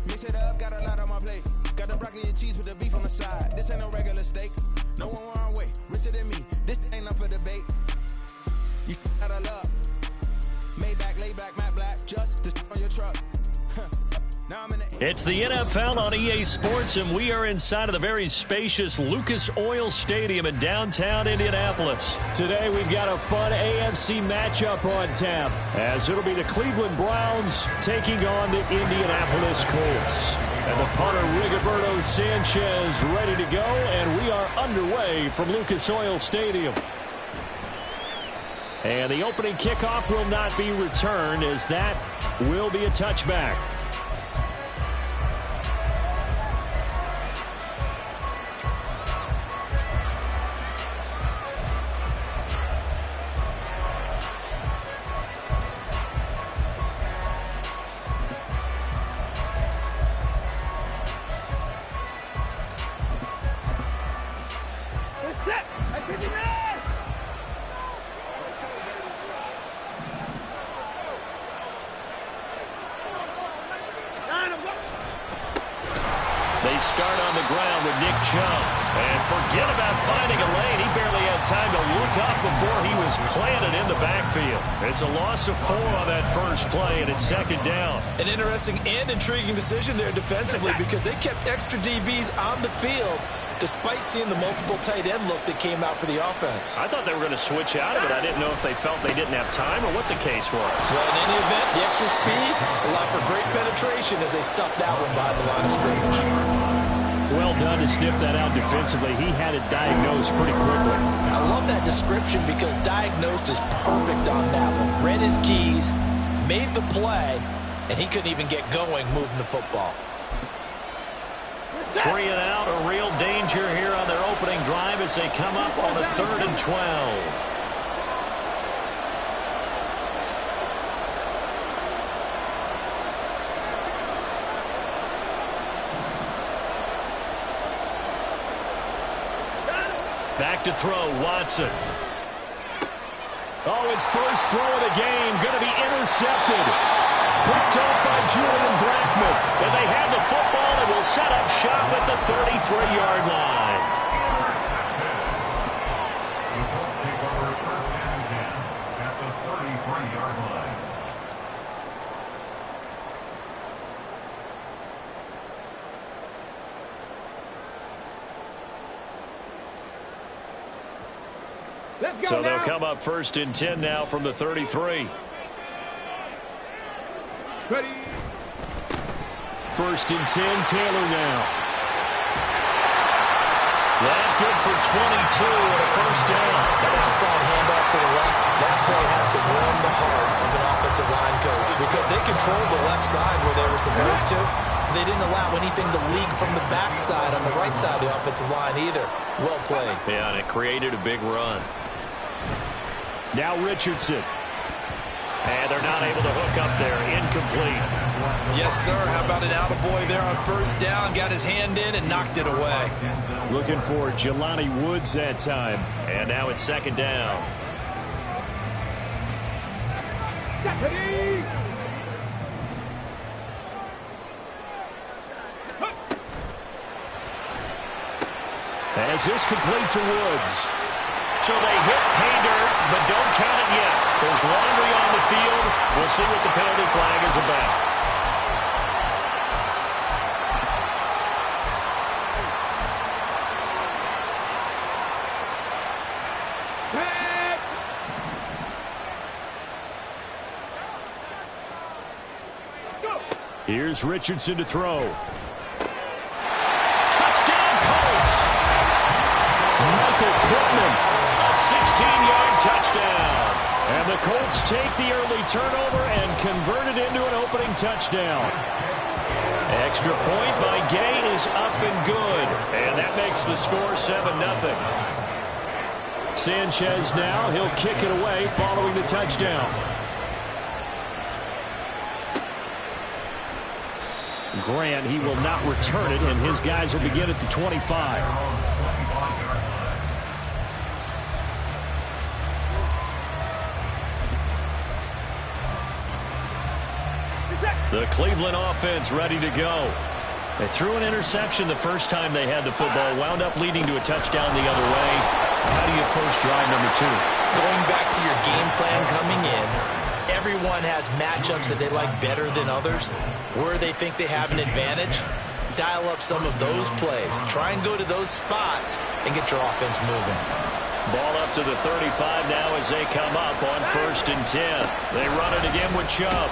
Mix it up, got a lot on my plate. Got the broccoli and cheese with the beef on the side. This ain't no regular steak. No one wrong way, richer than me. This ain't up for debate. You out of luck. Maybach, lay back, matte black. Just to on your truck. Now I'm in the... It's the NFL on EA Sports, and we are inside of the very spacious Lucas Oil Stadium in downtown Indianapolis. Today we've got a fun AFC matchup on tap, as it'll be the Cleveland Browns taking on the Indianapolis Colts. And the punter, Rigoberto Sanchez, ready to go, and we are underway from Lucas Oil Stadium. And the opening kickoff will not be returned, as that will be a touchback. They start on the ground with Nick Chubb. And forget about finding a lane. He barely had time to look up before he was planted in the backfield. It's a loss of 4 on that first play, and it's second down. An interesting and intriguing decision there defensively, because they kept extra DBs on the field despite seeing the multiple tight end look that came out for the offense. I thought they were going to switch out of it. I didn't know if they felt they didn't have time or what the case was. Well, in any event, the extra speed allowed for great penetration as they stuffed that one by the line of scrimmage. Well done to sniff that out defensively. He had it diagnosed pretty quickly. I love that description, because diagnosed is perfect on that one. Read his keys, made the play, and he couldn't even get going moving the football. 3 and out, a real danger here on their opening drive as they come up on a 3rd and 12. Back to throw, Watson. Oh, his first throw of the game, going to be intercepted. Picked off by Julian Blackmon. And they have the football and will set up shop at the 33-yard line. At the 33-yard line. So they'll come up 1st and 10 now from the 33. Ready. 1st and 10, Taylor now. That good for 22 and a first down. That outside handoff to the left, that play has to warm the heart of an offensive line coach, because they controlled the left side where they were supposed to. They didn't allow anything to leak from the backside on the right side of the offensive line either. Well played. Yeah, and it created a big run. Now Richardson. And they're not able to hook up there. Incomplete. Yes, sir. How about an attaboy there on first down? Got his hand in and knocked it away. Looking for Jelani Woods that time. And now it's 2nd down. As this complete to Woods. So they hit pay dirt, but don't count it yet. There's laundry on the field. We'll see what the penalty flag is about. Here's Richardson to throw. Touchdown, Colts! Michael Pittman, a 16-yard touchdown. And the Colts take the early turnover and convert it into an opening touchdown. Extra point by Gay is up and good. And that makes the score 7-0. Sanchez now, he'll kick it away following the touchdown. Grant, he will not return it, and his guys will begin at the 25. The Cleveland offense ready to go. They threw an interception the first time they had the football, wound up leading to a touchdown the other way. How do you approach drive number 2? Going back to your game plan coming in, everyone has matchups that they like better than others, where they think they have an advantage. Dial up some of those plays. Try and go to those spots and get your offense moving. Ball up to the 35 now as they come up on 1st and 10. They run it again with Chubb.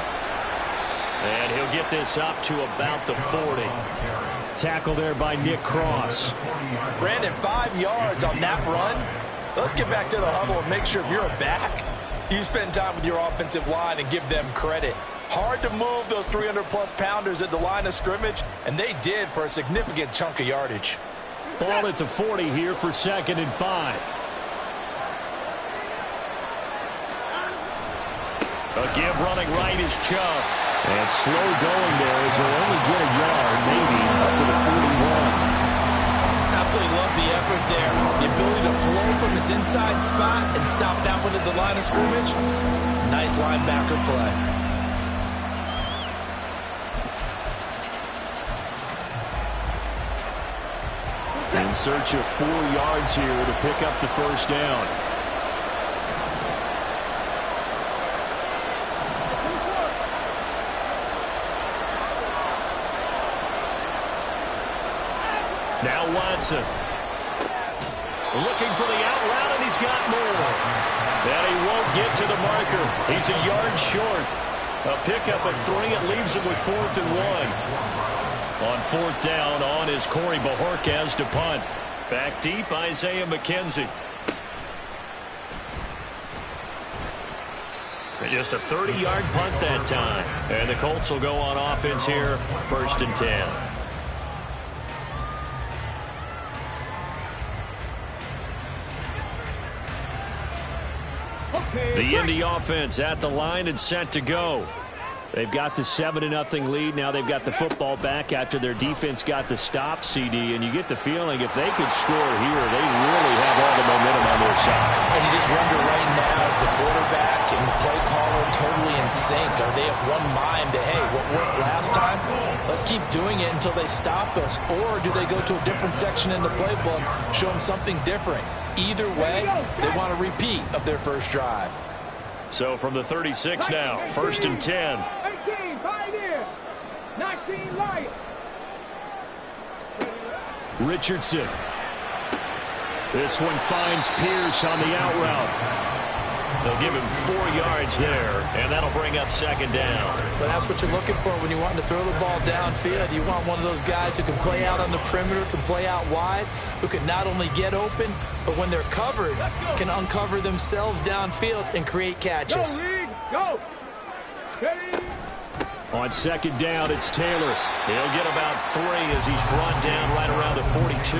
And he'll get this up to about the 40. Tackle there by Nick Cross. Brandon, 5 yards on that run. Let's get back to the huddle and make sure if you're a back, you spend time with your offensive line and give them credit. Hard to move those 300-plus pounders at the line of scrimmage, and they did for a significant chunk of yardage. Ball at the 40 here for 2nd and 5. A give running right is Chubb. And slow going there as he'll only get a yard, maybe, up to the 41. Absolutely love the effort there. The ability to flow from his inside spot and stop that one at the line of scrimmage. Nice linebacker play. In search of 4 yards here to pick up the first down. Now Watson. Looking for the out route, and he's got more. And he won't get to the marker. He's a yard short. A pickup of 3. It leaves him with 4th and 1. On 4th down, on is Corey Bajorquez to punt. Back deep, Isaiah McKenzie. Just a 30-yard punt that time. And the Colts will go on offense here, 1st and 10. The Indy offense at the line and set to go. They've got the 7-0 lead. Now they've got the football back after their defense got the stop, CD. And you get the feeling if they could score here, they really have all the momentum on their side. And you just wonder right now, is the quarterback and the play caller totally in sync? Are they at one mind that, hey, what worked last time? Let's keep doing it until they stop us. Or do they go to a different section in the playbook, show them something different? Either way, they want a repeat of their first drive. So from the 36 now, 1st and 10. 18, Pioneer. 19, Lion. Richardson. This one finds Pierce on the out route. They'll give him 4 yards there, and that'll bring up 2nd down. But that's what you're looking for when you want to throw the ball downfield. You want one of those guys who can play out on the perimeter, can play out wide, who can not only get open, but when they're covered, can uncover themselves downfield and create catches. Go, Reed. Go. Ready. On 2nd down, it's Taylor. He'll get about 3 as he's brought down right around the 42.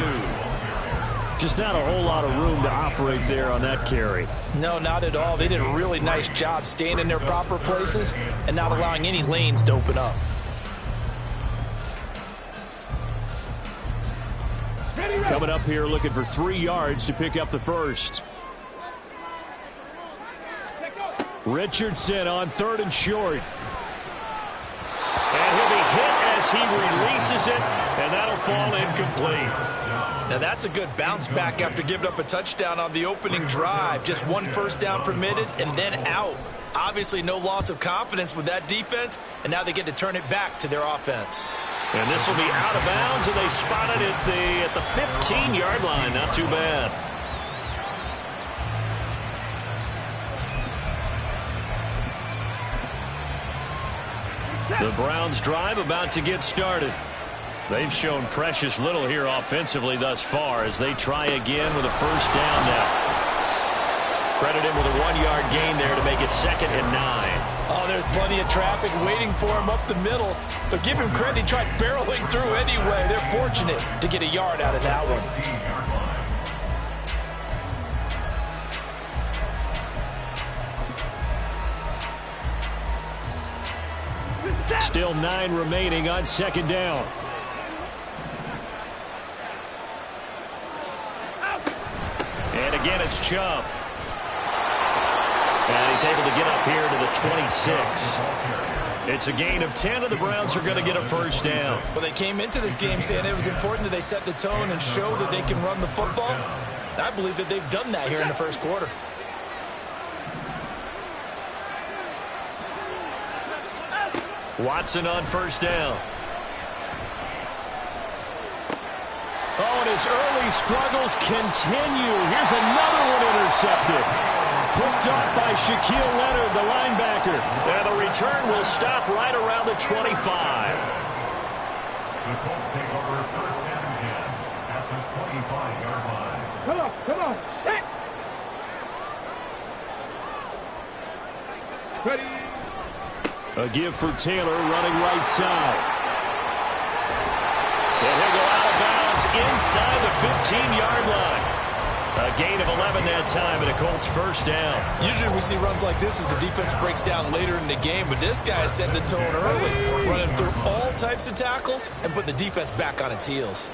Just not a whole lot of room to operate there on that carry. No, not at all. They did a really nice job staying in their proper places and not allowing any lanes to open up. Coming up here looking for 3 yards to pick up the first. Richardson on 3rd and short. And he'll be hit as he releases it, and that'll fall incomplete. Now that's a good bounce back after giving up a touchdown on the opening drive. Just 1 first down permitted and then out. Obviously no loss of confidence with that defense, and now they get to turn it back to their offense. And this will be out of bounds, and they spot it at the 15-yard line. Not too bad. The Browns drive about to get started. They've shown precious little here offensively thus far as they try again with a first down now. Credit him with a 1-yard gain there to make it 2nd and 9. Oh, there's plenty of traffic waiting for him up the middle. But give him credit, he tried barreling through anyway. They're fortunate to get a yard out of that one. Still 9 remaining on 2nd down. And again, it's Chubb. And he's able to get up here to the 26. It's a gain of 10, and the Browns are going to get a first down. Well, they came into this game saying it was important that they set the tone and show that they can run the football. I believe that they've done that here in the first quarter. Watson on first down. Oh, and his early struggles continue. Here's another one intercepted. Picked off by Shaquille Leonard, the linebacker. And the return will stop right around the 25. The Colts take over first and 10 at the 25-yard line. Come on, set. Ready. A give for Taylor running right side. And he'll go out of bounds inside the 15-yard line. A gain of 11 that time, and a Colts first down. Usually we see runs like this as the defense breaks down later in the game, but this guy is setting the tone early, running through all types of tackles and put the defense back on its heels.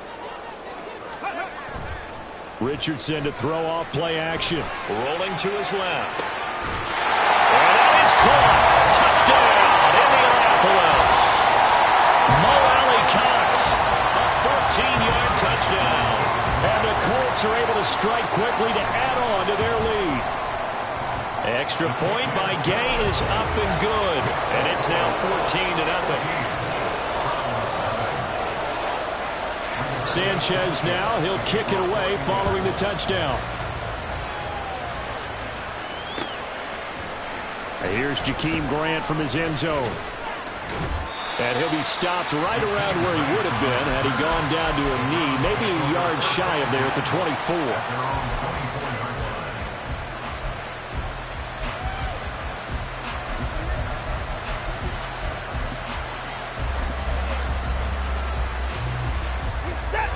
Richardson to throw off play action. Rolling to his left. And that is caught. Touchdown, Indianapolis. Mo Alley-Cox, a 14-yard touchdown. And the Colts are able to strike quickly to add on to their lead. Extra point by Gay is up and good. And it's now 14-0. Sanchez now, he'll kick it away following the touchdown. Here's Jakeem Grant from his end zone. And he'll be stopped right around where he would have been had he gone down to a knee, maybe a yard shy of there at the 24.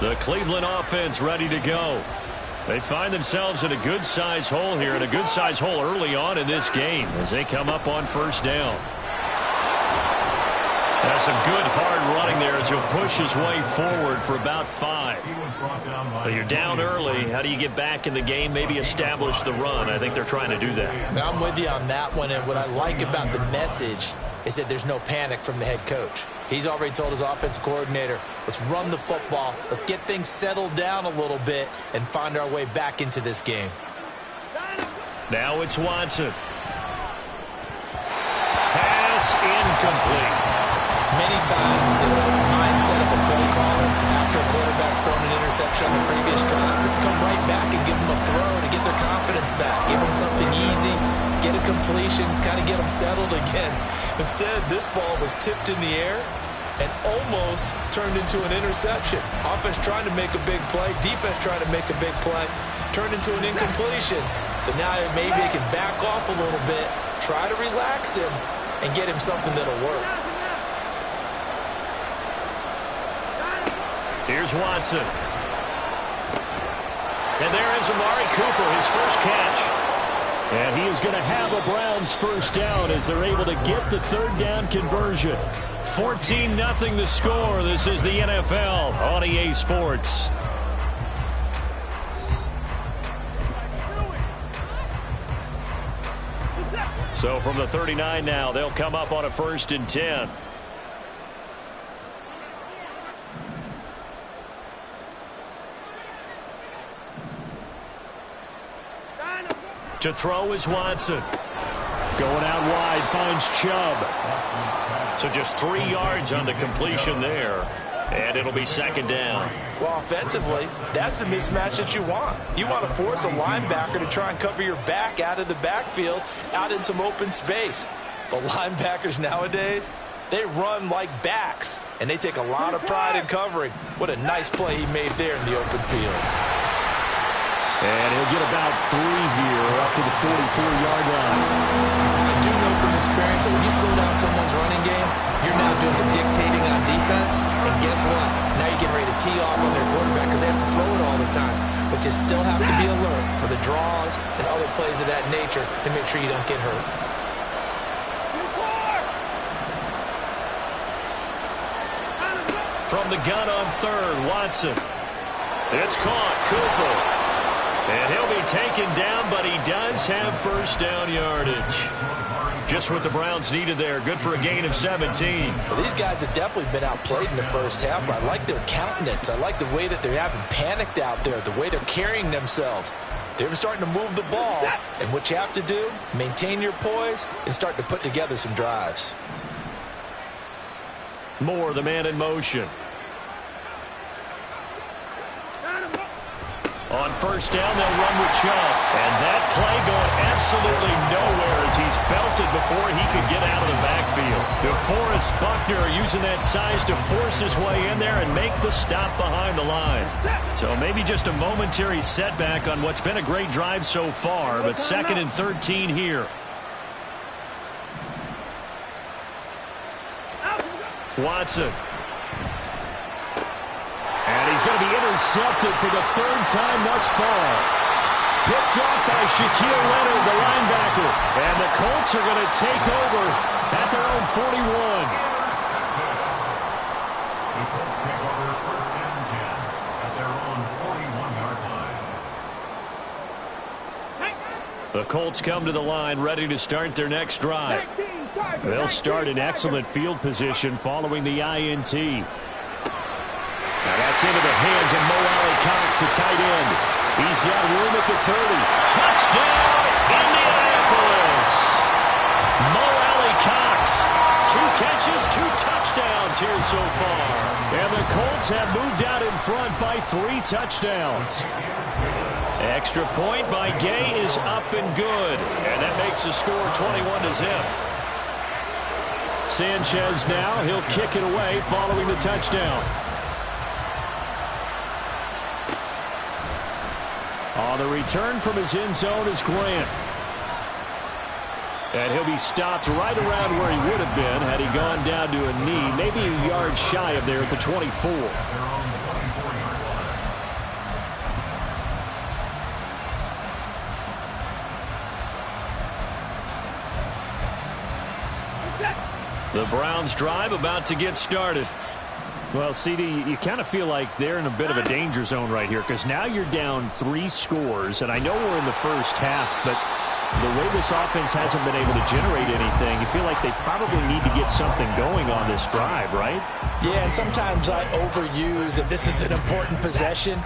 The Cleveland offense ready to go. They find themselves in a good-sized hole here, and a good-sized hole early on in this game as they come up on first down. That's some good hard running there as he'll push his way forward for about 5. But you're down early. How do you get back in the game? Maybe establish the run. I think they're trying to do that. Now I'm with you on that one, and what I like about the message is that there's no panic from the head coach. He's already told his offensive coordinator, let's run the football, let's get things settled down a little bit and find our way back into this game. Now it's Watson. Pass incomplete. Many times the mindset of a play caller after a quarterback's thrown an interception on the previous drive is to come right back and give them a throw to get their confidence back, give them something easy, get a completion, kind of get them settled again. Instead, this ball was tipped in the air and almost turned into an interception. Offense trying to make a big play, defense trying to make a big play, turned into an incompletion. So now maybe they can back off a little bit, try to relax him, and get him something that'll work. Here's Watson. And there is Amari Cooper, his first catch. And he is going to have a Browns first down as they're able to get the third down conversion. 14-0 the score. This is the NFL on EA Sports. So from the 39 now, they'll come up on a 1st and 10. To throw is Watson. Going out wide, finds Chubb. So just 3 yards on the completion there. And it'll be 2nd down. Well, offensively, that's the mismatch that you want. You want to force a linebacker to try and cover your back out of the backfield, out in some open space. But linebackers nowadays, they run like backs, and they take a lot of pride in covering. What a nice play he made there in the open field. And he'll get about 3 here up to the 44-yard line. I do know from experience that when you slow down someone's running game, you're now doing the dictating on defense. And guess what? Now you're getting ready to tee off on their quarterback because they have to throw it all the time. But you still have to be alert for the draws and other plays of that nature to make sure you don't get hurt. From the gun on 3rd, Watson. It's caught. Cooper. And he'll be taken down, but he does have first down yardage. Just what the Browns needed there. Good for a gain of 17. Well, these guys have definitely been outplayed in the first half, but I like their countenance. I like the way that they haven't panicked out there, the way they're carrying themselves. They're starting to move the ball, and what you have to do, maintain your poise and start to put together some drives. Moore, the man in motion. On first down, they'll run with Chubb. And that play going absolutely nowhere as he's belted before he could get out of the backfield. DeForest Buckner using that size to force his way in there and make the stop behind the line. So maybe just a momentary setback on what's been a great drive so far, but 2nd and 13 here. Watson. And he's going to be intercepted for the 3rd time thus far. Picked off by Shaquille Leonard, the linebacker. And the Colts are going to take over at their own 41. The Colts take over 1st and 10 at their own 41-yard line. The Colts come to the line ready to start their next drive. They'll start in excellent field position following the INT. Now that's into the hands of Mo Alley-Cox, the tight end. He's got room at the 30. Touchdown, Indianapolis! Mo Alley-Cox. 2 catches, 2 touchdowns here so far. And the Colts have moved out in front by 3 touchdowns. Extra point by Gay is up and good. And that makes the score 21-0. Sanchez now, he'll kick it away following the touchdown. On the return from his end zone is Grant. And he'll be stopped right around where he would have been had he gone down to a knee, maybe a yard shy of there at the 24. The Browns drive about to get started. Well, CD, you kind of feel like they're in a bit of a danger zone right here because now you're down 3 scores, and I know we're in the first half, but the way this offense hasn't been able to generate anything, you feel like they probably need to get something going on this drive, right? Yeah, and sometimes I overuse that this is an important possession,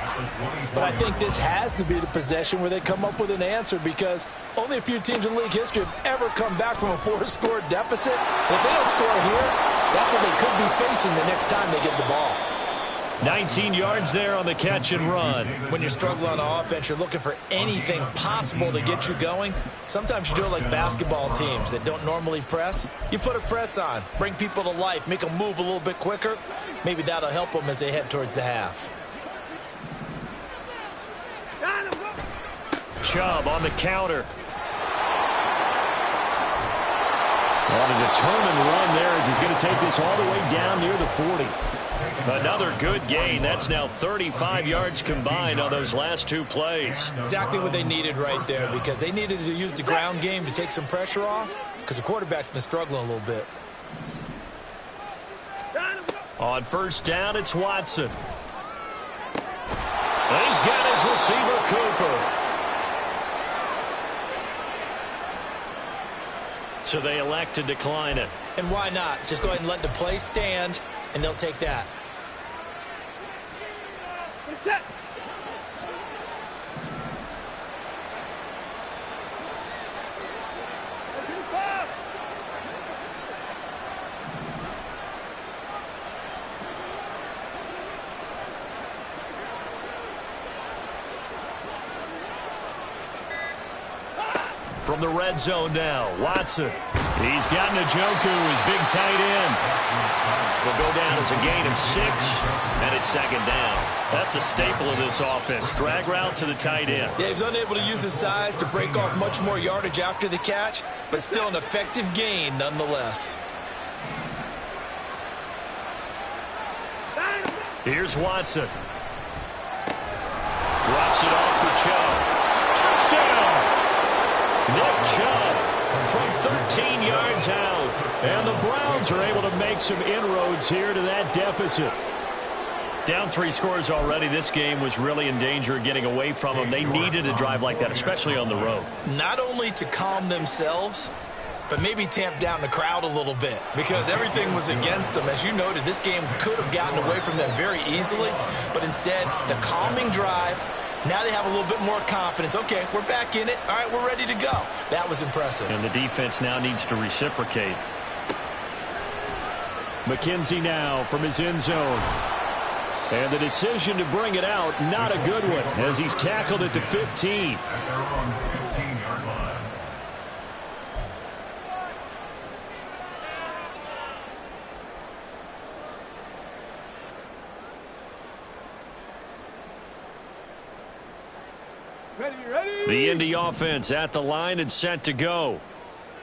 but I think this has to be the possession where they come up with an answer because only a few teams in league history have ever come back from a 4-score deficit. If they don't score here, that's what they could be facing the next time they get the ball. 19 yards there on the catch and run. When you're struggling on offense, you're looking for anything possible to get you going. Sometimes you do it like basketball teams that don't normally press. You put a press on, bring people to life, make them move a little bit quicker. Maybe that'll help them as they head towards the half. Chubb on the counter. On a determined run there as he's going to take this all the way down near the 40. Another good gain. That's now 35 yards combined on those last 2 plays. Exactly what they needed right there because they needed to use the ground game to take some pressure off because the quarterback's been struggling a little bit. On first down, it's Watson. He's got his receiver, Cooper. So they elect to decline it. And why not? Just go ahead and let the play stand, and they'll take that. Set. From the red zone now, Watson. He's got Njoku, his big tight end. Will go down as a gain of 6, and it's 2nd down. That's a staple of this offense. Drag route to the tight end. Yeah, he's unable to use his size to break off much more yardage after the catch, but still an effective gain nonetheless. Here's Watson. Drops it off for Chubb. Touchdown! Nick Chubb from 13 yards out. And the Browns are able to make some inroads here to that deficit. Down 3 scores already. This game was really in danger of getting away from them. They needed a drive like that, especially on the road. Not only to calm themselves, but maybe tamp down the crowd a little bit because everything was against them. As you noted, this game could have gotten away from them very easily, but instead, the calming drive, now they have a little bit more confidence. Okay, we're back in it. All right, we're ready to go. That was impressive. And the defense now needs to reciprocate. McKenzie now from his end zone. And the decision to bring it out, not a good one, as he's tackled at the 15. At their own 15-yard line. Ready. The Indy offense at the line and set to go.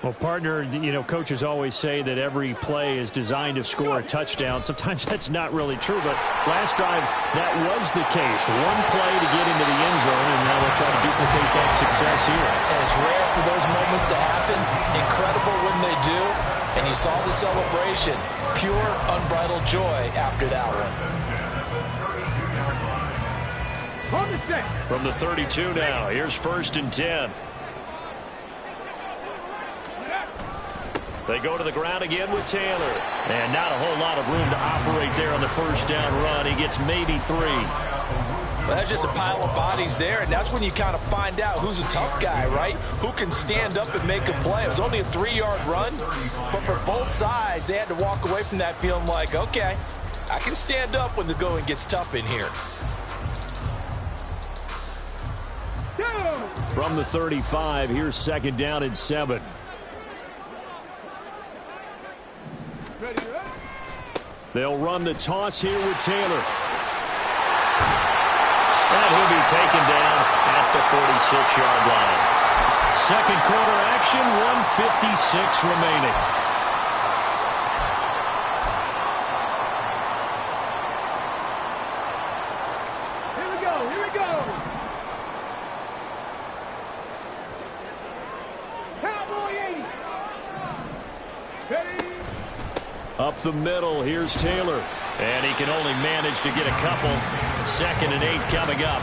Well, partner, you know, coaches always say that every play is designed to score a touchdown. Sometimes that's not really true, but last drive, that was the case. One play to get into the end zone, and now they'll try to duplicate that success here. And it's rare for those moments to happen. Incredible when they do. And you saw the celebration. Pure, unbridled joy after that one. From the 32 now, here's 1st and 10. They go to the ground again with Taylor. And not a whole lot of room to operate there on the first down run. He gets maybe 3. Well, that's just a pile of bodies there, and that's when you kind of find out who's a tough guy, right? Who can stand up and make a play. It was only a 3-yard run, but for both sides, they had to walk away from that feeling like, okay, I can stand up when the going gets tough in here. From the 35, here's 2nd down and 7. They'll run the toss here with Taylor. And he'll be taken down at the 46-yard line. Second quarter action, 1:56 remaining. Here we go. Cowboy 80. Ready. Up the middle, here's Taylor. And he can only manage to get a couple. 2nd and 8 coming up.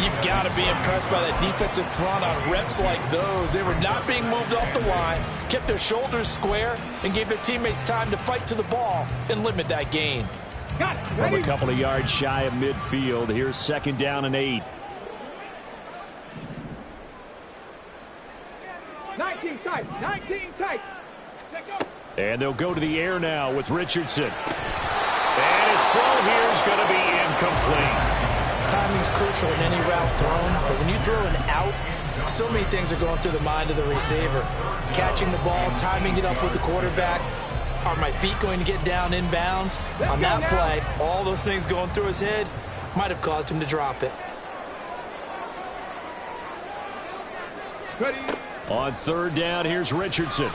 You've got to be impressed by that defensive front on reps like those. They were not being moved off the line, kept their shoulders square, and gave their teammates time to fight to the ball and limit that gain. Got it. From a couple of yards shy of midfield, here's 2nd down and 8. 19 tight. And they'll go to the air now with Richardson. And his throw here is going to be incomplete. Timing's crucial in any route thrown, but when you throw an out, so many things are going through the mind of the receiver. Catching the ball, timing it up with the quarterback. Are my feet going to get down in bounds? On that play, all those things going through his head might have caused him to drop it. Ready. On 3rd down, here's Richardson.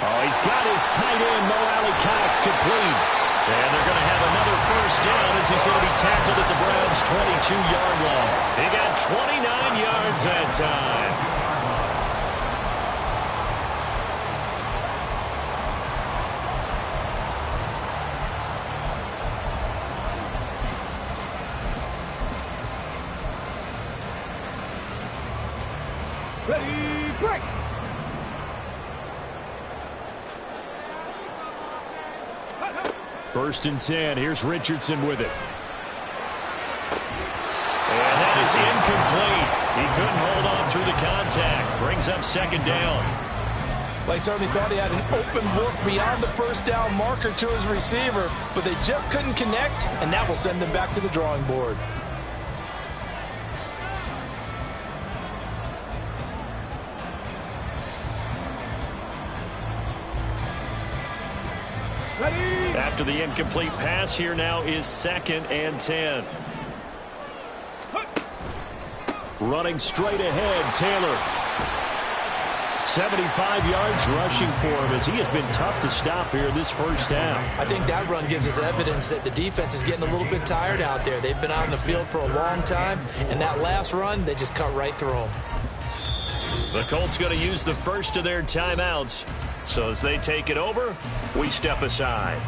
Oh, he's got his tight end, Mo Alley-Cox, complete. And they're going to have another 1st down as he's going to be tackled at the Browns' 22-yard line. He got 29 yards that time. Ready, break. First and 10. Here's Richardson with it. And that is incomplete. He couldn't hold on through the contact. Brings up 2nd down. They certainly thought he had an open look beyond the 1st down marker to his receiver, but they just couldn't connect, and that will send them back to the drawing board. After the incomplete pass, here now is 2nd and 10. Running straight ahead, Taylor. 75 yards rushing for him as he has been tough to stop here this first half. I think that run gives us evidence that the defense is getting a little bit tired out there. They've been out in the field for a long time, and that last run, they just cut right through them. The Colts going to use the first of their timeouts. So as they take it over, we step aside.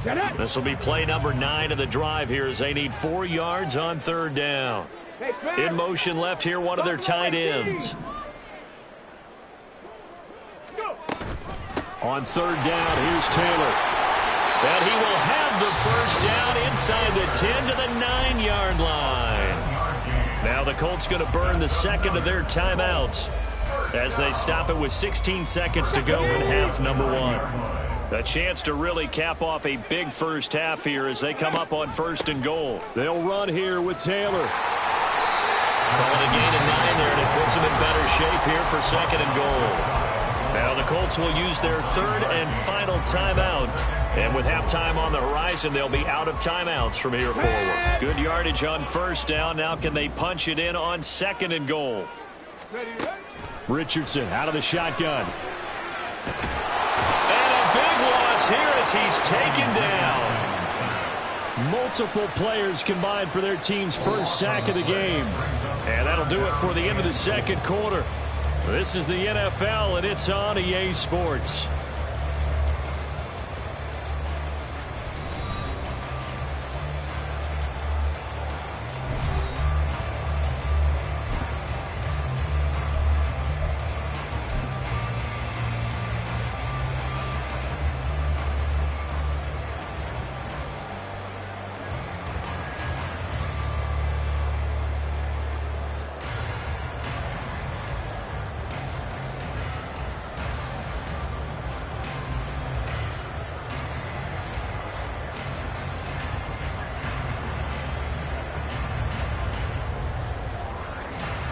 This will be play number 9 of the drive here as they need 4 yards on third down. In motion left here, one of their tight ends. On third down, here's Taylor. And he will have the first down inside the 10 to the 9-yard line. Now the Colts going to burn the second of their timeouts as they stop it with 16 seconds to go in half number 1. A chance to really cap off a big first half here as they come up on 1st and goal. They'll run here with Taylor. Calling a gain of 9 there, and it puts them in better shape here for 2nd and goal. Now the Colts will use their 3rd and final timeout. And with halftime on the horizon, they'll be out of timeouts from here forward. Good yardage on 1st down. Now can they punch it in on 2nd and goal? Richardson out of the shotgun. And a big loss here as he's taken down. Multiple players combined for their team's first sack of the game. And that'll do it for the end of the 2nd quarter. This is the NFL, and it's on EA Sports.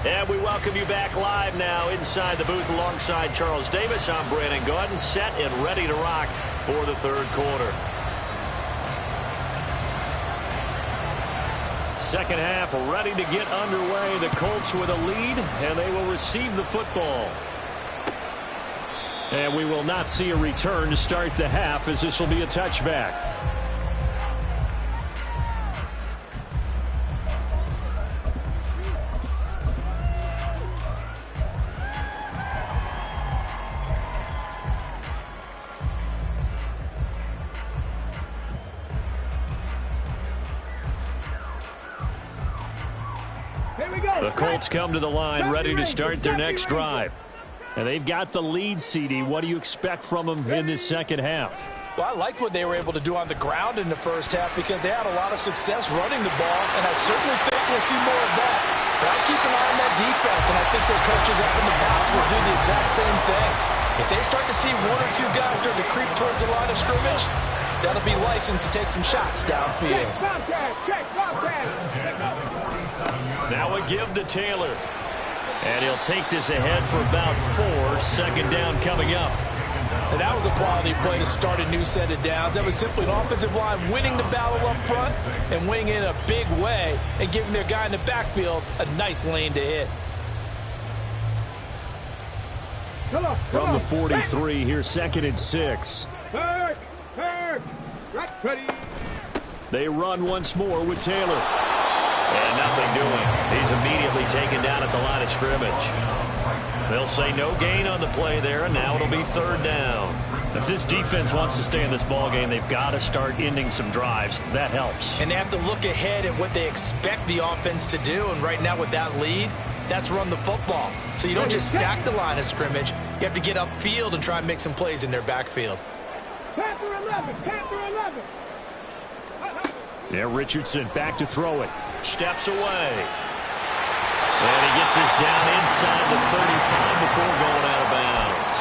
And we welcome you back live now inside the booth alongside Charles Davis. I'm Brandon Gordon, set and ready to rock for the 3rd quarter. 2nd half ready to get underway. The Colts with a lead, and they will receive the football. And we will not see a return to start the half as this will be a touchback. The Colts come to the line ready to start their next drive. And they've got the lead, CD. What do you expect from them in this 2nd half? Well, I liked what they were able to do on the ground in the 1st half because they had a lot of success running the ball, and I certainly think we'll see more of that. But I'll keep an eye on that defense, and I think their coaches up in the box will do the exact same thing. If they start to see 1 or 2 guys start to creep towards the line of scrimmage, that'll be licensed to take some shots downfield. Now a give to Taylor. And he'll take this ahead for about 4. 2nd down coming up. And that was a quality play to start a new set of downs. That was simply an offensive line winning the battle up front and winning in a big way and giving their guy in the backfield a nice lane to hit. From the 43, here's 2nd and 6. They run once more with Taylor. And nothing doing. He's immediately taken down at the line of scrimmage. They'll say no gain on the play there, and now it'll be 3rd down. If this defense wants to stay in this ballgame, they've got to start ending some drives. That helps. And they have to look ahead at what they expect the offense to do, and right now with that lead, that's run the football. So you don't just stack the line of scrimmage. You have to get upfield and try and make some plays in their backfield. Panther 11, Panther 11. Yeah, Richardson back to throw it. Steps away. And he gets this down inside the 35 before going out of bounds.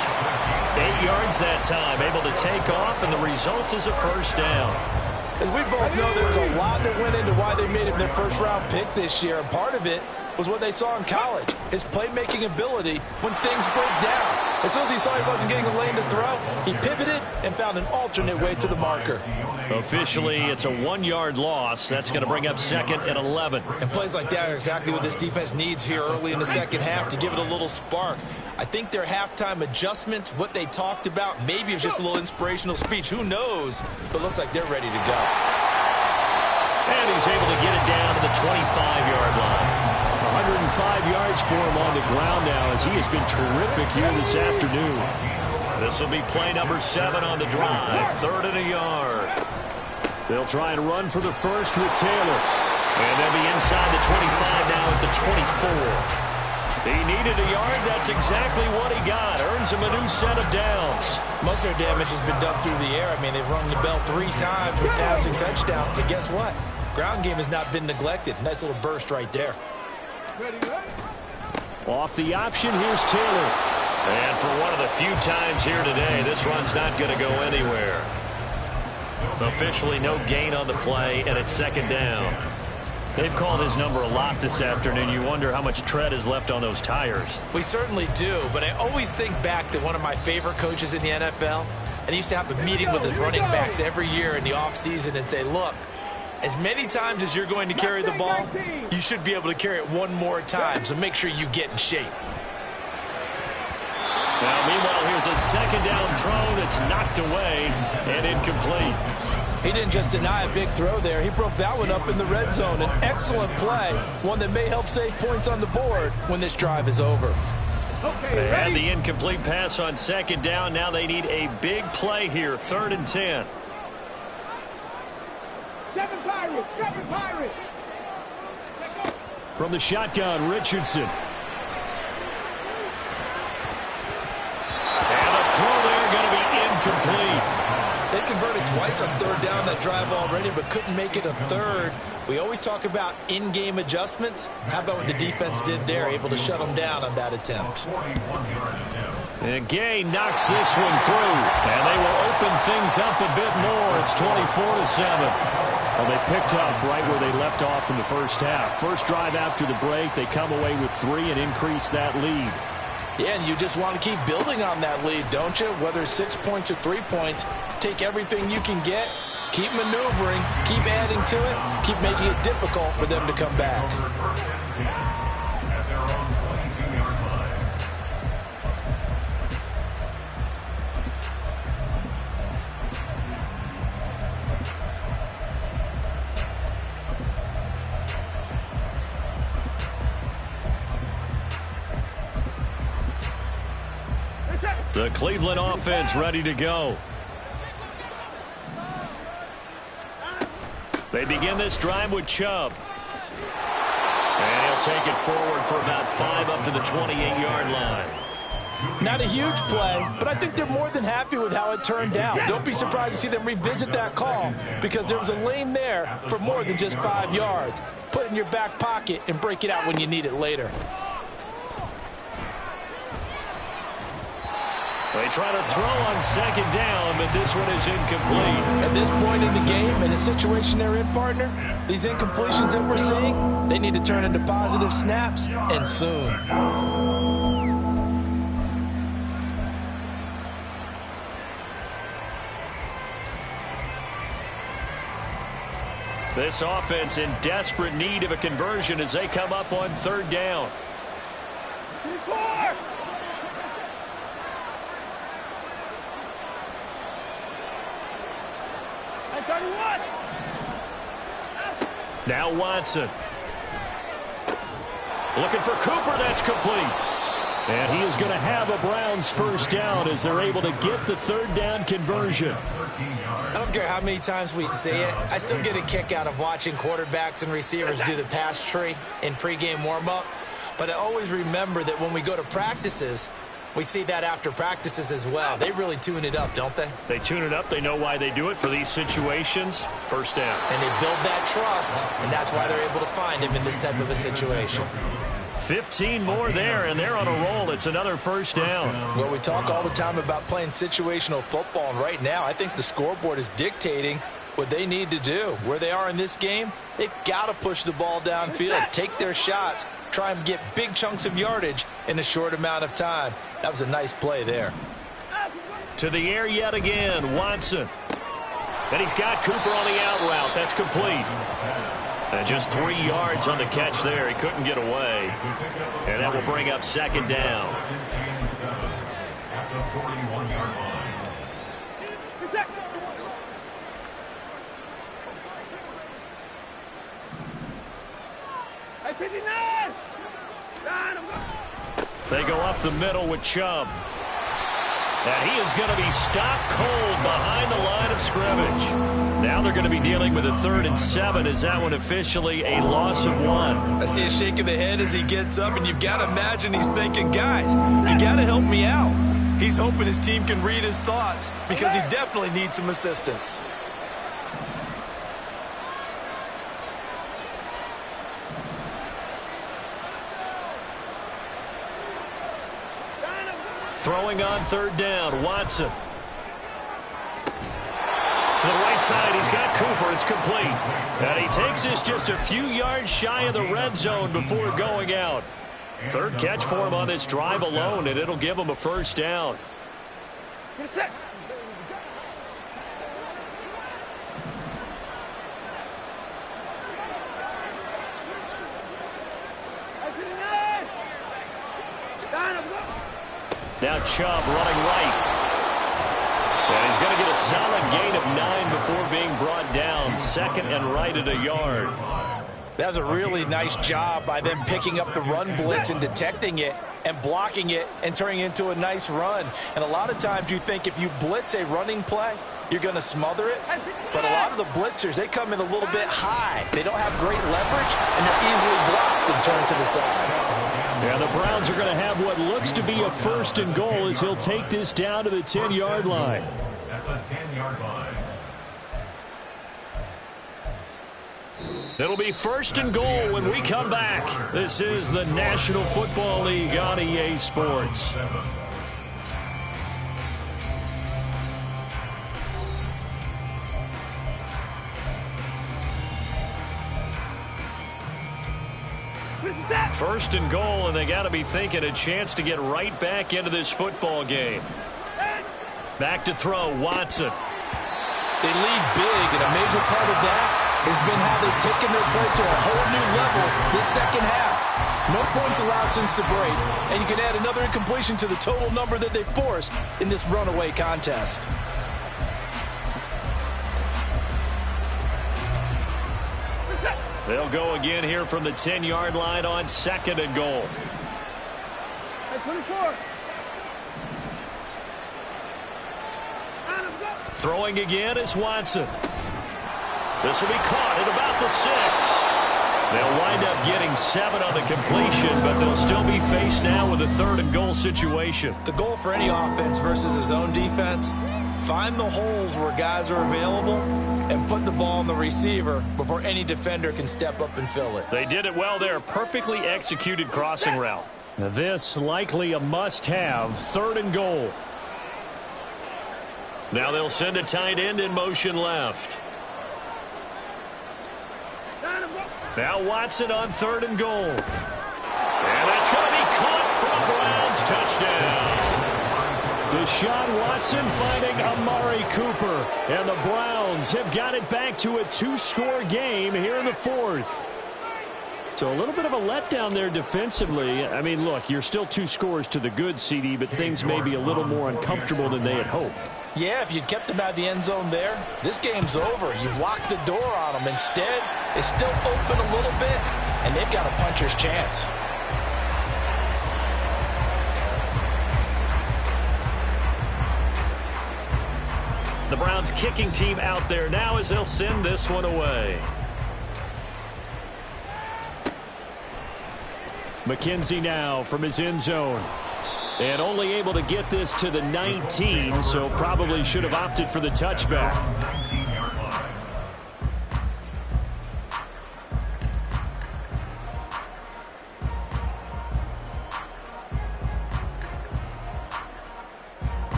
8 yards that time, able to take off, and the result is a 1st down. As we both know, there was a lot that went into why they made him their 1st-round pick this year, and part of it was what they saw in college, his playmaking ability when things break down. As soon as he saw he wasn't getting a lane to throw, he pivoted and found an alternate way to the marker. Officially, it's a 1-yard loss. That's going to bring up 2nd and 11. And plays like that are exactly what this defense needs here early in the 2nd half to give it a little spark. I think their halftime adjustment, what they talked about, maybe it was just a little inspirational speech. Who knows? But looks like they're ready to go. And he's able to get it down to the 25-yard line. 105 yards for him on the ground now as he has been terrific here this afternoon. This will be play number 7 on the drive. 3rd and a yard. They'll try and run for the first with Taylor. And they'll be inside the 25 now at the 24. He needed a yard. That's exactly what he got. Earns him a new set of downs. Most of their damage has been done through the air. I mean, they've rung the bell 3 times with passing touchdowns. But guess what? Ground game has not been neglected. Nice little burst right there. Off the option, here's Taylor. And for one of the few times here today, this run's not going to go anywhere. Officially no gain on the play, and it's second down. They've called his number a lot this afternoon. You wonder how much tread is left on those tires. We certainly do, but I always think back to one of my favorite coaches in the NFL, and he used to have a meeting with his running backs every year in the offseason and say, look, as many times as you're going to carry the ball, you should be able to carry it one more time, so make sure you get in shape. Now, meanwhile, here's a second down throw that's knocked away and incomplete. He didn't just deny a big throw there. He broke that one up in the red zone. An excellent play, one that may help save points on the board when this drive is over. They had the incomplete pass on second down. Now they need a big play here, 3rd and 10. 7 Pirates, 7 Pirates. From the shotgun, Richardson. And the throw there going to be incomplete. They converted twice on 3rd down that drive already, but couldn't make it a 3rd. We always talk about in-game adjustments. How about what the defense did there, able to shut them down on that attempt. And Gay knocks this one through, and they will open things up a bit more. It's 24-7. Well, they picked up right where they left off in the first half. First drive after the break, they come away with 3 and increase that lead. Yeah, and you just want to keep building on that lead, don't you? Whether it's 6 points or 3 points, take everything you can get, keep maneuvering, keep adding to it, keep making it difficult for them to come back. At their own 22-yard line. The Cleveland offense ready to go. They begin this drive with Chubb. And he'll take it forward for about 5 up to the 28-yard line. Not a huge play, but I think they're more than happy with how it turned out. Don't be surprised to see them revisit that call because there was a lane there for more than just 5 yards. Put it in your back pocket and break it out when you need it later. They try to throw on second down, but this one is incomplete. At this point in the game, in the situation they're in, partner, these incompletions that we're seeing, they need to turn into positive snaps, and soon. This offense in desperate need of a conversion as they come up on 3rd down. 31. Now Watson. Looking for Cooper. That's complete. And he is going to have a Browns first down as they're able to get the 3rd down conversion. I don't care how many times we see it. I still get a kick out of watching quarterbacks and receivers do the pass tree in pregame warm-up. But I always remember that when we go to practices, we see that after practices as well. They really tune it up, don't they? They tune it up. They know why they do it for these situations. First down. And they build that trust, and that's why they're able to find him in this type of a situation. 15 more there, and they're on a roll. It's another first down. Well, we talk all the time about playing situational football, and right now I think the scoreboard is dictating what they need to do. Where they are in this game, they've got to push the ball downfield, take their shots, try and get big chunks of yardage in a short amount of time. That was a nice play there. To the air yet again, Watson. And he's got Cooper on the out route. That's complete. And just 3 yards on the catch there. He couldn't get away. And that will bring up second down. At the 41-yard line. They go up the middle with Chubb. And he is going to be stopped cold behind the line of scrimmage. Now they're going to be dealing with a 3rd and 7. Is that one officially a loss of 1? I see a shake of the head as he gets up, and you've got to imagine he's thinking, guys, you got to help me out. He's hoping his team can read his thoughts because he definitely needs some assistance. Throwing on 3rd down, Watson. To the right side, he's got Cooper. It's complete. And he takes this just a few yards shy of the red zone before going out. 3rd catch for him on this drive alone, and it'll give him a 1st down. Now Chubb running right. And he's going to get a solid gain of 9 before being brought down. 2nd and right at a yard. That's a really nice job by them picking up the run blitz and detecting it and blocking it and turning it into a nice run. And a lot of times you think if you blitz a running play, you're going to smother it. But a lot of the blitzers, they come in a little bit high. They don't have great leverage, and they're easily blocked and turned to the side. Yeah, the Browns are going to have what looks to be a 1st and goal as he'll take this down to the 10-yard line. At the 10-yard line. It'll be 1st and goal when we come back. This is the National Football League on EA Sports. First and goal, and they got to be thinking a chance to get right back into this football game. Back to throw, Watson. They lead big, and a major part of that has been how they've taken their play to a whole new level this 2nd half. No points allowed since the break, and you can add another incompletion to the total number that they forced in this runaway contest. They'll go again here from the 10-yard line on 2nd and goal. 24. Throwing again is Watson. This will be caught at about the 6. They'll wind up getting 7 on the completion, but they'll still be faced now with a 3rd and goal situation. The goal for any offense versus his own defense, find the holes where guys are available and put the ball on the receiver before any defender can step up and fill it. They did it well there. Perfectly executed crossing route. Now this likely a must-have. 3rd and goal. Now they'll send a tight end in motion left. Now Watson on 3rd and goal. And that's going to be caught for a Browns touchdown. Deshaun Watson finding Amari Cooper. And the Browns have got it back to a 2-score game here in the 4th. So a little bit of a letdown there defensively. I mean, look, you're still 2 scores to the good, CD, but things may be a little more uncomfortable than they had hoped. Yeah, if you'd kept them out of the end zone there, this game's over. You've locked the door on them. Instead, it's still open a little bit, and they've got a puncher's chance. The Browns kicking team out there now as they'll send this one away. McKenzie now from his end zone. And only able to get this to the 19, so probably should have opted for the touchback.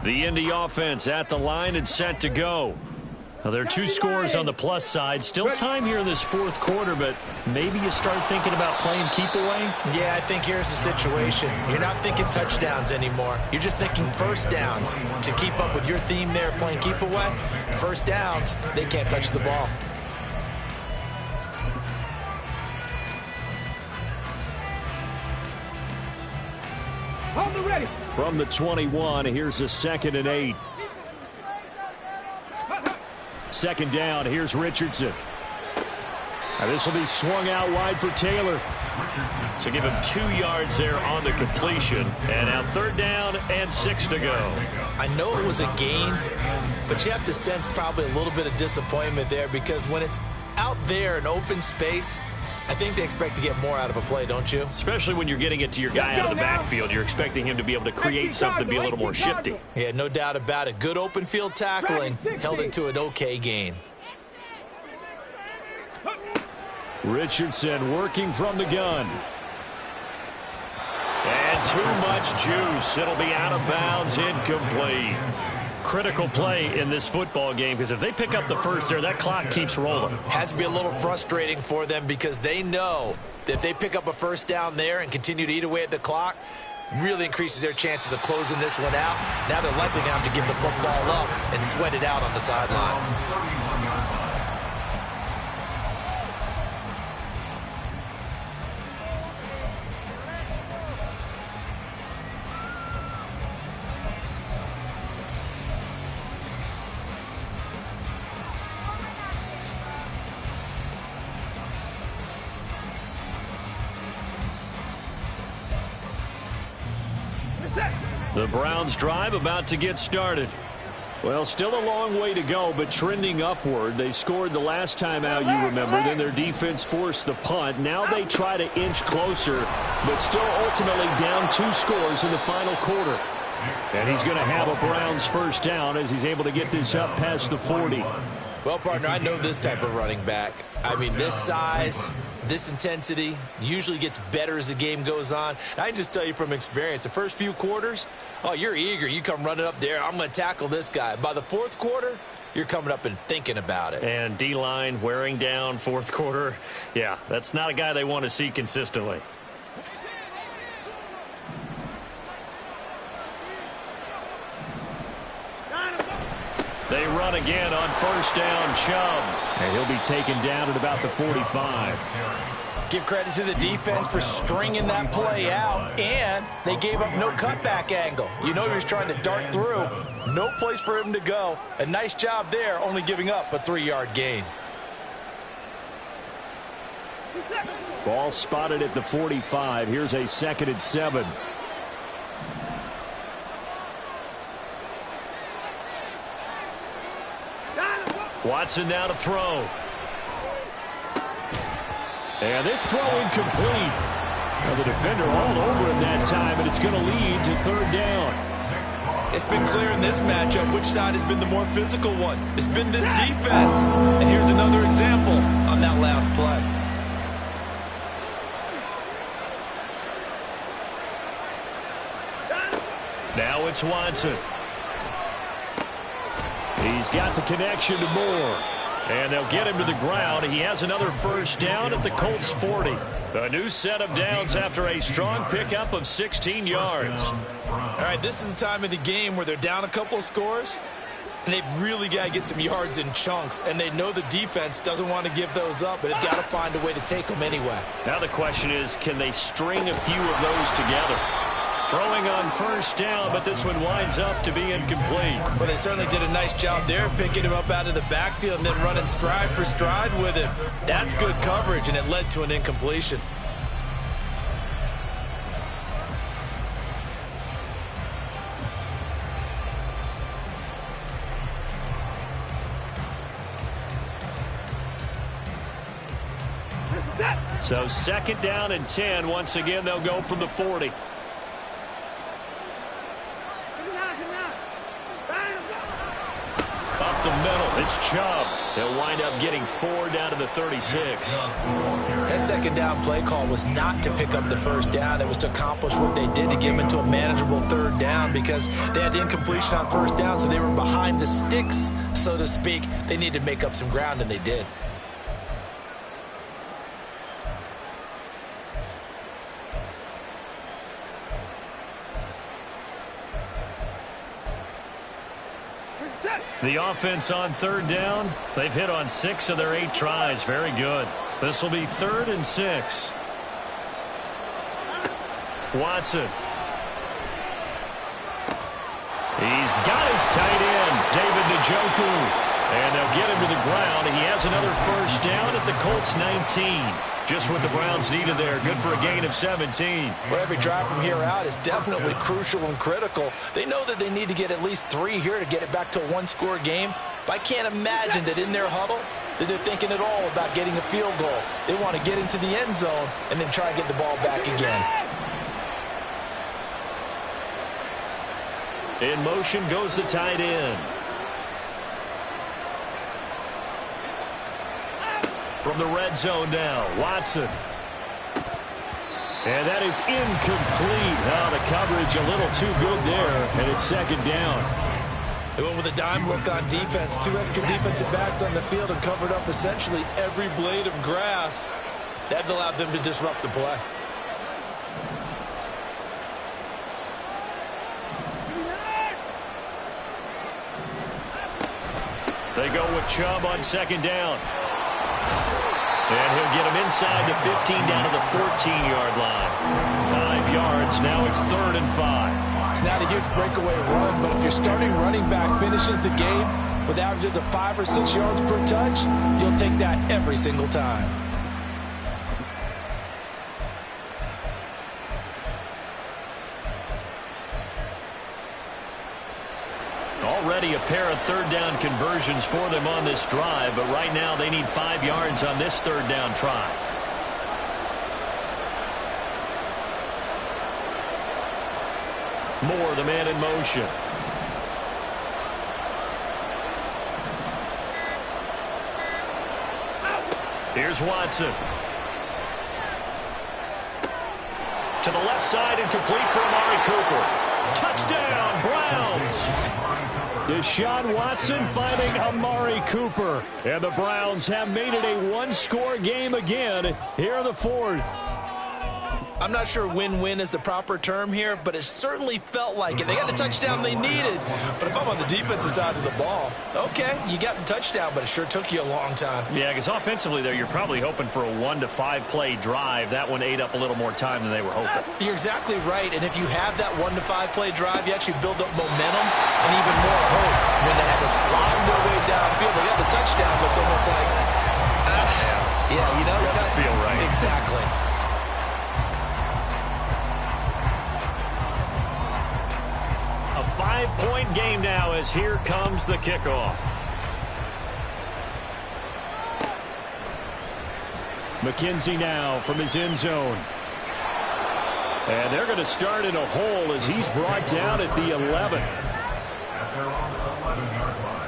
The Indy offense at the line and set to go. Now, there are 2 scores on the plus side. Still time here in this 4th quarter, but maybe you start thinking about playing keep away? Yeah, I think here's the situation. You're not thinking touchdowns anymore. You're just thinking 1st downs. To keep up with your theme there, playing keep away, 1st downs, they can't touch the ball. Hold it ready. From the 21, here's a 2nd and 8. 2nd down, here's Richardson. Now this will be swung out wide for Taylor. So give him 2 yards there on the completion. And now 3rd down and 6 to go. I know it was a gain, but you have to sense probably a little bit of disappointment there, because when it's out there in open space, I think they expect to get more out of a play, don't you? Especially when you're getting it to your guy out of the backfield. You're expecting him to be able to create something, be a little more shifty. Yeah, no doubt about it. Good open field tackling, held it to an okay gain. Richardson working from the gun. And too much juice. It'll be out of bounds, incomplete. Critical play in this football game, because if they pick up the first there, that clock keeps rolling. Has to be a little frustrating for them, because they know that if they pick up a first down there and continue to eat away at the clock, really increases their chances of closing this one out. Now they're likely going to have to give the football up and sweat it out on the sideline. The Browns drive about to get started. Well, still a long way to go, but trending upward. They scored the last time out, you remember. Then their defense forced the punt. Now they try to inch closer, but still ultimately down 2 scores in the final quarter. And he's going to have a Browns first down as he's able to get this up past the 40. Well, partner, I know this type of running back. I mean, this size, this intensity usually gets better as the game goes on. And I can just tell you from experience, the first few quarters, oh, you're eager. You come running up there, I'm going to tackle this guy. By the 4th quarter, you're coming up and thinking about it. And D-line wearing down 4th quarter. Yeah, that's not a guy they want to see consistently. They run again on first down, Chubb. And he'll be taken down at about the 45. Give credit to the defense for stringing that play out, and they gave up no cutback angle. You know he was trying to dart through. No place for him to go. A nice job there, only giving up a 3-yard gain. Ball spotted at the 45. Here's a 2nd and 7. Watson now to throw. And this throw incomplete. Well, the defender all over him that time, and it's going to lead to 3rd down. It's been clear in this matchup which side has been the more physical one. It's been this defense. And here's another example on that last play. Now it's Watson. He's got the connection to Moore. And they'll get him to the ground. He has another first down at the Colts 40. A new set of downs after a strong pickup of 16 yards. All right, this is the time of the game where they're down a couple of scores, and they've really got to get some yards in chunks, and they know the defense doesn't want to give those up, but they've got to find a way to take them anyway. Now the question is, can they string a few of those together? Throwing on first down, but this one winds up to be incomplete. Well, they certainly did a nice job there, picking him up out of the backfield and then running stride for stride with him. That's good coverage, and it led to an incompletion. So 2nd down and 10. Once again, they'll go from the 40. Up the middle, it's Chubb. They'll wind up getting 4 down to the 36. That 2nd down play call was not to pick up the first down. It was to accomplish what they did to get them into a manageable 3rd down, because they had incompletion on first down, so they were behind the sticks, so to speak. They needed to make up some ground, and they did. The offense on 3rd down, they've hit on 6 of their 8 tries. Very good. This will be 3rd and 6. Watson. He's got his tight end, David Njoku. And they'll get him to the ground. He has another first down at the Colts 19. Just what the Browns needed there. Good for a gain of 17. Well, every drive from here out is definitely crucial and critical. They know that they need to get at least 3 here to get it back to a one-score game. But I can't imagine that in their huddle that they're thinking at all about getting a field goal. They want to get into the end zone and then try and get the ball back again. In motion goes the tight end. From the red zone now, Watson. And that is incomplete. Oh, the coverage a little too good there, and it's second down. They went with a dime look on defense. 2 extra defensive backs on the field and covered up essentially every blade of grass. That allowed them to disrupt the play. They go with Chubb on second down. And he'll get him inside the 15 down to the 14-yard line. 5 yards. Now it's 3rd and 5. It's not a huge breakaway run, but if your starting running back finishes the game with averages of 5 or 6 yards per touch, you'll take that every single time. Already a pair of 3rd down conversions for them on this drive, but right now they need 5 yards on this 3rd down try. Moore, the man in motion. Here's Watson. To the left side and complete for Amari Cooper. Touchdown, Browns! Deshaun Watson finding Amari Cooper. And the Browns have made it a one-score game again here in the 4th. I'm not sure win-win is the proper term here, but it certainly felt like it. They got the touchdown they needed. But if I'm on the defensive side of the ball, okay, you got the touchdown, but it sure took you a long time. Yeah, because offensively there, you're probably hoping for a 1 to 5 play drive. That one ate up a little more time than they were hoping. You're exactly right. And if you have that 1 to 5 play drive, you actually build up momentum and even more hope. When they had to slog their way downfield, they got the touchdown, but it's almost like, yeah, you know, doesn't feel right. Exactly. A 5-point game now as here comes the kickoff. McKenzie now from his end zone. And they're going to start in a hole as he's brought down at the 11. At their own 11-yard line.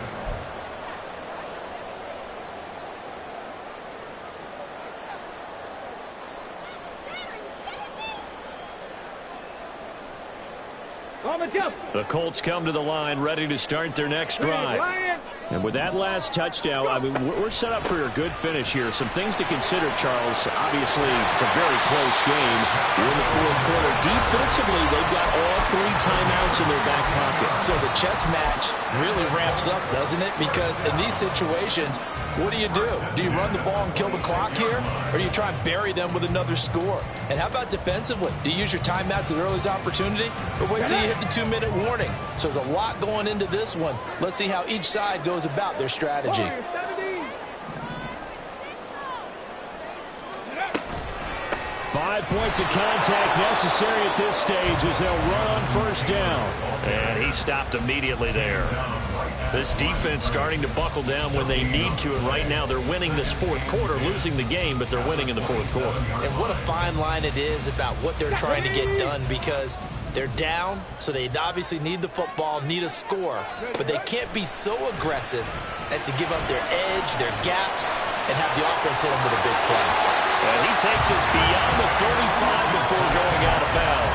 The Colts come to the line ready to start their next drive. And with that last touchdown, I mean, we're set up for a good finish here. Some things to consider, Charles. Obviously, it's a very close game. We're in the 4th quarter. Defensively, they've got all 3 timeouts in their back pocket. So the chess match really ramps up, doesn't it? Because in these situations, what do? Do you run the ball and kill the clock here? Or do you try and bury them with another score? And how about defensively? Do you use your timeouts at earliest opportunity? Or wait till you hit the 2-minute warning? So there's a lot going into this one. Let's see how each side goes about their strategy. 5 points of contact necessary at this stage as they'll run on first down. And he stopped immediately there. This defense starting to buckle down when they need to, and right now they're winning this 4th quarter, losing the game, but they're winning in the 4th quarter. And what a fine line it is about what they're trying to get done, because they're down, so they obviously need the football, need a score, but they can't be so aggressive as to give up their edge, their gaps, and have the offense hit them with a big play. And he takes us beyond the 35 before going out of bounds.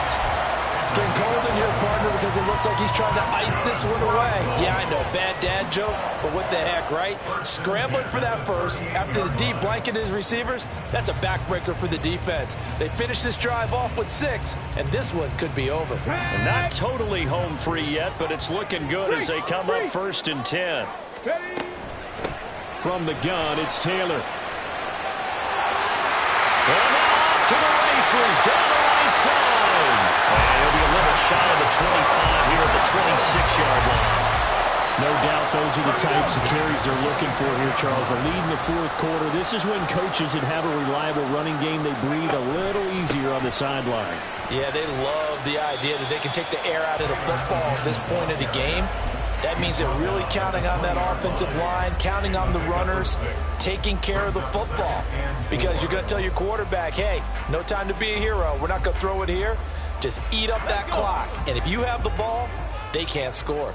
It's getting cold in here, partner, because it looks like he's trying to ice this one away. Yeah, I know, bad dad joke, but what the heck, right? Scrambling for that first after the deep blanket his receivers, that's a backbreaker for the defense. They finish this drive off with 6, and this one could be over. And not totally home free yet, but it's looking good as they come up 1st and 10. From the gun, it's Taylor. And off to the races down the right side. And it'll be a little shot of the 25 here at the 26-yard line. No doubt those are the types of carries they're looking for here, Charles. The lead in the fourth quarter. This is when coaches that have a reliable running game, they breathe a little easier on the sideline. Yeah, they love the idea that they can take the air out of the football at this point of the game. That means they're really counting on that offensive line, counting on the runners, taking care of the football. Because you're going to tell your quarterback, hey, no time to be a hero. We're not going to throw it here. Just eat up that clock. And if you have the ball, they can't score.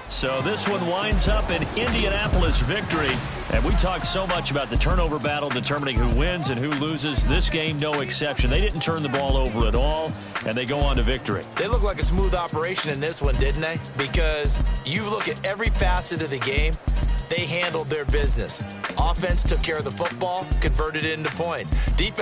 So this one winds up an Indianapolis victory. And we talked so much about the turnover battle determining who wins and who loses. This game, no exception. They didn't turn the ball over at all, and they go on to victory. They look like a smooth operation in this one, didn't they? Because you look at every facet of the game, they handled their business. Offense took care of the football, converted it into points. Defense